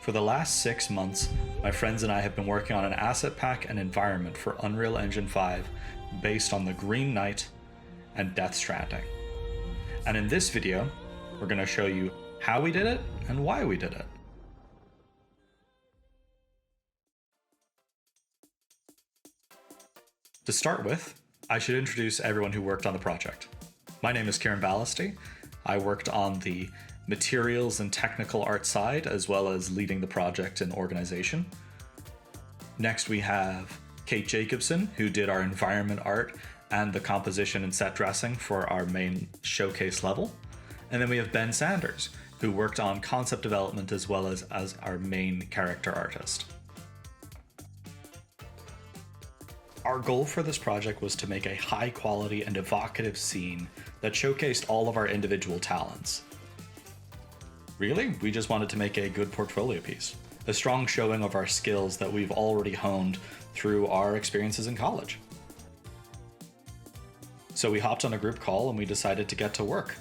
For the last 6 months, my friends and I have been working on an asset pack and environment for Unreal Engine 5 based on the Green Knight and Death Stranding. And in this video, we're going to show you how we did it and why we did it. To start with, I should introduce everyone who worked on the project. My name is Kieran Ballasty. I worked on the materials and technical art side, as well as leading the project and organization. Next, we have Kate Jacobson, who did our environment art and the composition and set dressing for our main showcase level. And then we have Ben Sanders, who worked on concept development as well as our main character artist. Our goal for this project was to make a high quality and evocative scene that showcased all of our individual talents. Really, we just wanted to make a good portfolio piece, a strong showing of our skills that we've already honed through our experiences in college. So we hopped on a group call and we decided to get to work.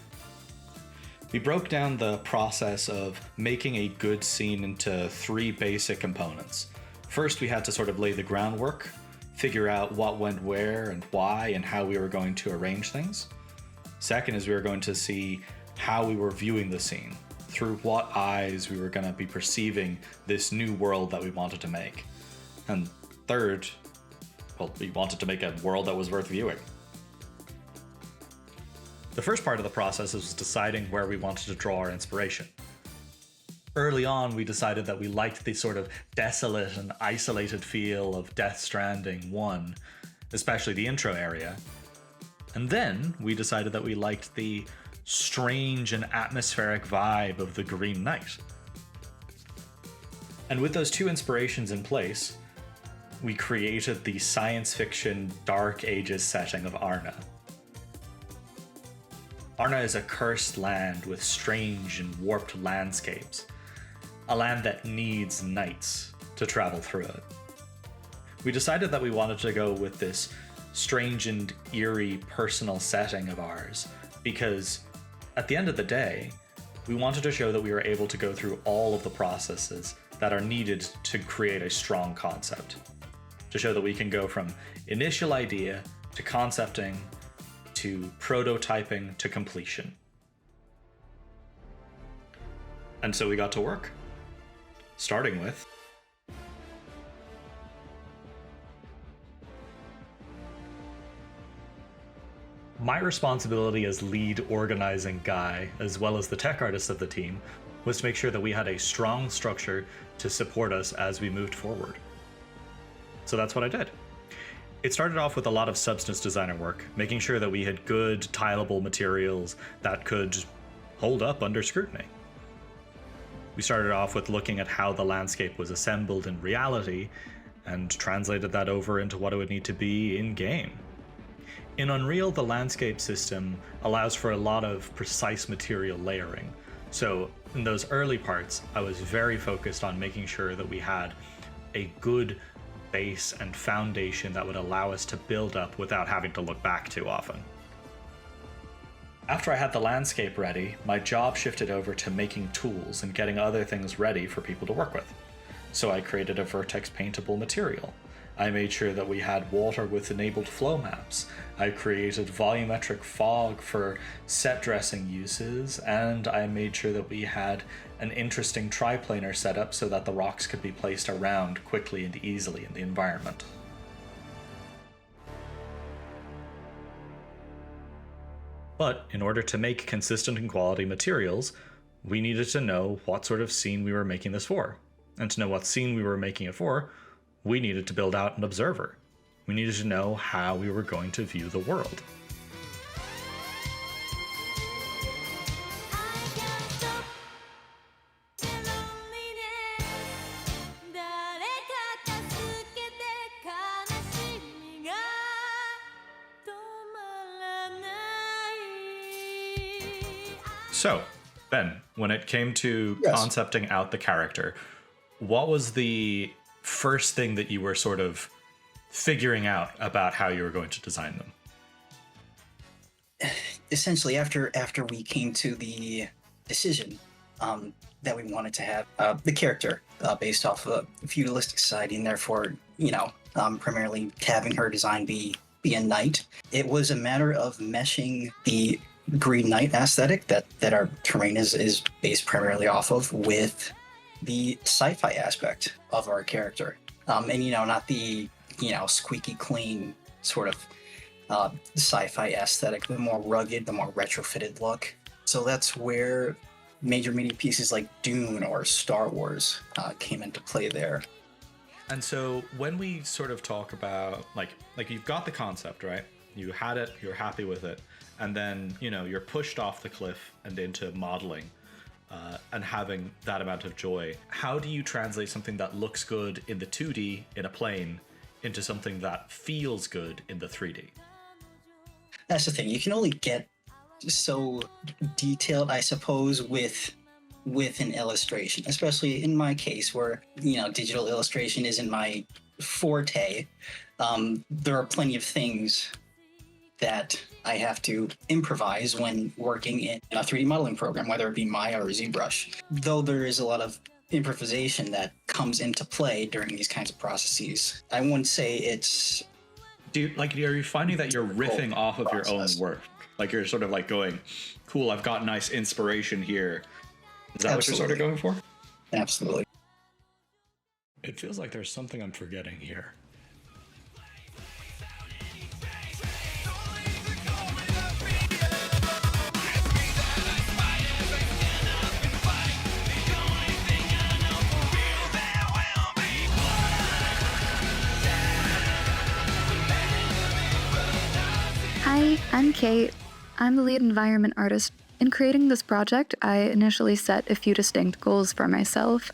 We broke down the process of making a good scene into 3 basic components. First, we had to sort of lay the groundwork, figure out what went where and why and how we were going to arrange things. Second is we were going to see how we were viewing the scene, through what eyes we were going to be perceiving this new world that we wanted to make. And third, well, we wanted to make a world that was worth viewing. The first part of the process was deciding where we wanted to draw our inspiration. Early on, we decided that we liked the sort of desolate and isolated feel of Death Stranding 1, especially the intro area. And then we decided that we liked the strange and atmospheric vibe of the Green Knight. And with those 2 inspirations in place, we created the science fiction Dark Ages setting of Arna. Arna is a cursed land with strange and warped landscapes, a land that needs knights to travel through it. We decided that we wanted to go with this strange and eerie personal setting of ours because at the end of the day, we wanted to show that we were able to go through all of the processes that are needed to create a strong concept. To show that we can go from initial idea to concepting to prototyping to completion. And so we got to work, starting with my responsibility as lead organizing guy, as well as the tech artist of the team, was to make sure that we had a strong structure to support us as we moved forward. So that's what I did. It started off with a lot of substance designer work, making sure that we had good, tileable materials that could hold up under scrutiny. We started off with looking at how the landscape was assembled in reality and translated that over into what it would need to be in-game. In Unreal, the landscape system allows for a lot of precise material layering. So in those early parts, I was very focused on making sure that we had a good base and foundation that would allow us to build up without having to look back too often. After I had the landscape ready, my job shifted over to making tools and getting other things ready for people to work with. So I created a vertex paintable material. I made sure that we had water with enabled flow maps. I created volumetric fog for set dressing uses, and I made sure that we had an interesting triplanar setup so that the rocks could be placed around quickly and easily in the environment. But in order to make consistent and quality materials, we needed to know what sort of scene we were making this for. And to know what scene we were making it for, we needed to build out an observer. We needed to know how we were going to view the world. So, Ben, when it came to concepting out the character, what was the first thing that you were sort of figuring out about how you were going to design them? Essentially, after we came to the decision that we wanted to have the character based off of a feudalistic society, and therefore, primarily having her design be a knight. It was a matter of meshing the Green Knight aesthetic that our terrain is based primarily off of with the sci-fi aspect of our character. And, not the, squeaky clean sort of sci-fi aesthetic, the more rugged, the more retrofitted look. So that's where major media pieces like Dune or Star Wars came into play there. And so when we sort of talk about, like you've got the concept, right? You had it, you're happy with it, and then, you're pushed off the cliff and into modeling and having that amount of joy. How do you translate something that looks good in the 2D in a plane into something that feels good in the 3D? That's the thing. You can only get so detailed, I suppose, with an illustration, especially in my case where, digital illustration isn't my forte. There are plenty of things that I have to improvise when working in a 3D modeling program, whether it be Maya or ZBrush. Though there is a lot of improvisation that comes into play during these kinds of processes. I wouldn't say it's... are you finding that you're riffing off of your own work? Like you're sort of like going, cool, I've got nice inspiration here. Is that what you're sort of going for? Absolutely. It feels like there's something I'm forgetting here. Hi, I'm Kate. I'm the lead environment artist. In creating this project, I initially set a few distinct goals for myself.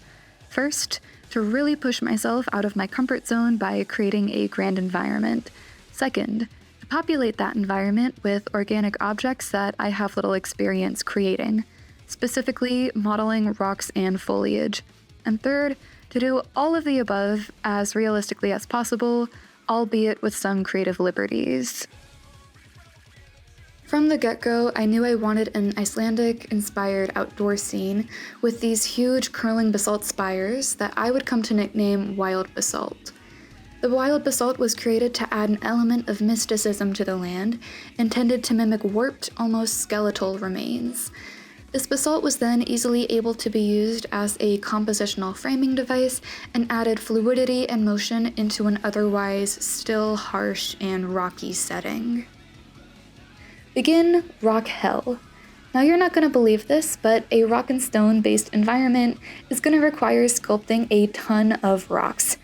First, to really push myself out of my comfort zone by creating a grand environment. Second, to populate that environment with organic objects that I have little experience creating, specifically modeling rocks and foliage. And third, to do all of the above as realistically as possible, albeit with some creative liberties. From the get-go, I knew I wanted an Icelandic-inspired outdoor scene with these huge curling basalt spires that I would come to nickname Wild Basalt. The Wild Basalt was created to add an element of mysticism to the land, intended to mimic warped, almost skeletal remains. This basalt was then easily able to be used as a compositional framing device and added fluidity and motion into an otherwise still harsh and rocky setting. Begin Rock Hell. Now you're not going to believe this, but a rock and stone based environment is going to require sculpting a ton of rocks.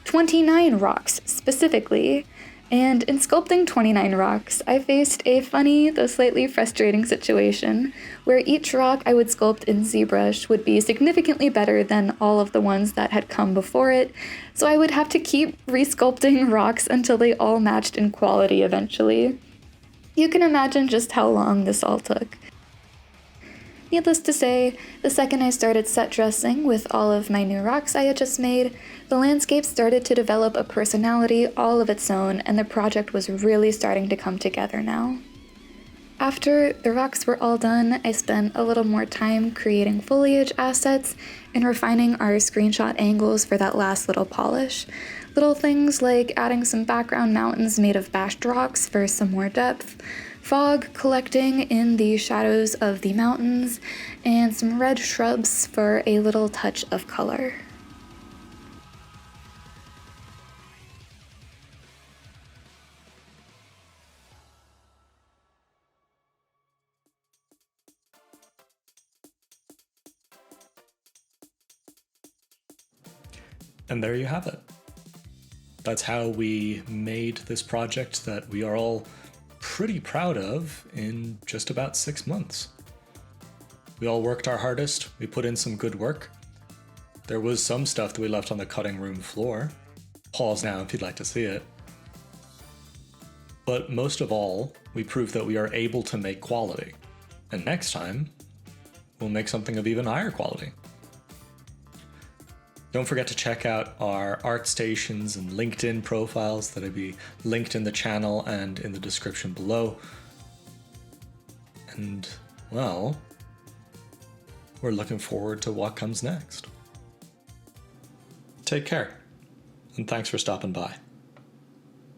29 rocks, specifically. And in sculpting 29 rocks, I faced a funny, though slightly frustrating situation, where each rock I would sculpt in ZBrush would be significantly better than all of the ones that had come before it, so I would have to keep resculpting rocks until they all matched in quality eventually. You can imagine just how long this all took. Needless to say, the second I started set dressing with all of my new rocks I had just made, the landscape started to develop a personality all of its own, and the project was really starting to come together now. After the rocks were all done, I spent a little more time creating foliage assets and refining our screenshot angles for that last little polish. Little things like adding some background mountains made of bashed rocks for some more depth, fog collecting in the shadows of the mountains, and some red shrubs for a little touch of color. And there you have it. That's how we made this project that we are all pretty proud of in just about 6 months. We all worked our hardest, we put in some good work. There was some stuff that we left on the cutting room floor. Pause now if you'd like to see it. But most of all, we proved that we are able to make quality. And next time, we'll make something of even higher quality. Don't forget to check out our ArtStations and LinkedIn profiles that'll be linked in the channel and in the description below. And, well, we're looking forward to what comes next. Take care, and thanks for stopping by.